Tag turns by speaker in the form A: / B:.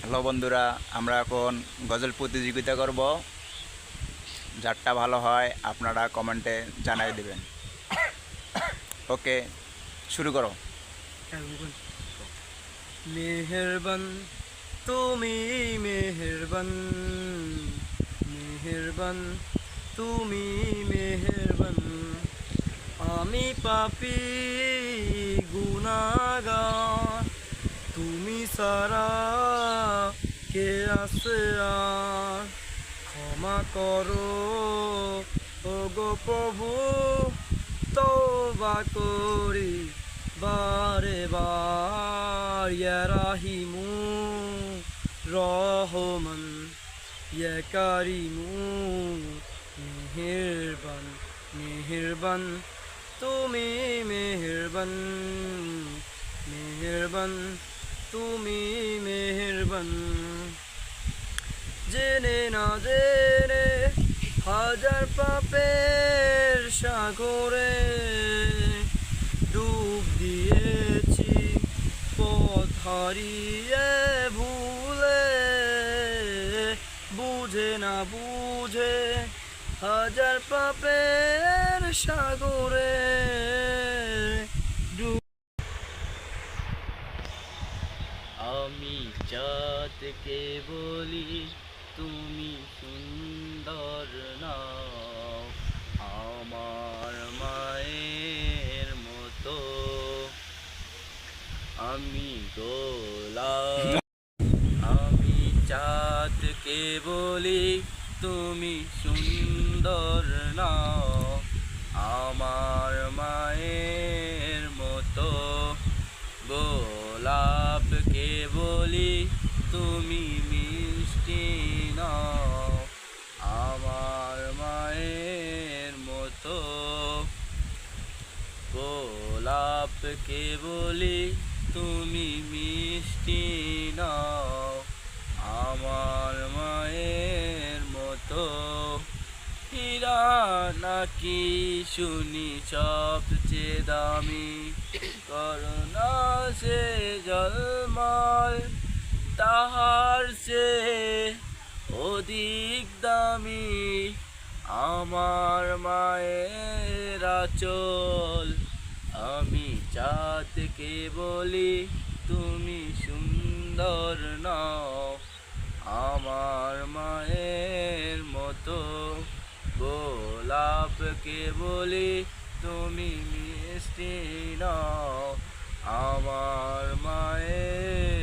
A: Hello বন্ধুরা, আমরা এখন গজল প্রতিযোগিতা করব। যারটা ভালো হয় আপনারা কমেন্টে জানাই দেবেন। ওকে, শুরু করো।
B: মেহেরবান তুমি, মেহেরবান মেহেরবান তুমি, মেহেরবান। আমি পাপী গুনাহগার, তুমি সারা কে আছে আর? ক্ষমা করো ওগো প্রভু, তওবা করি বারে বার। ইয়া রাহিমু রহমান, ইয়া কারিমু মেহেরবান। মেহেরবান তুমি, মেহেরবান মেহেরবান তুমি, মেহেরবান। জেনে না জেনে হাজার পাপের সাগরে ডুব দিয়েছি, পথ হারিয়ে ভুলে। বুঝে না বুঝে হাজার পাপের সাগরে আমি চাঁদকে বলি তুমি সুন্দর নাও, আমার মায়ের মতো। আমি আমি চাঁদকে বলি তুমি সুন্দর নাও, আমার মায়ের মতো। গোলাপকে বলি তুমি মিষ্টি নাও, আমার মায়ের মতো। গোলাপকে বলি তুমি মিষ্টি নাও, আমার মায়ের মতো। হীরা নাকি শুনি সবচেয়ে দামি, করুণা সে জলমল, তাহার সে অধিক দামি আমার মায়ের আঁচল। আমি চাঁদকে বলি তুমি সুন্দর নাও, আমার মায়ের মতো। গোলাপকে বলি তুমি মিষ্টি নাও, আমার মায়ের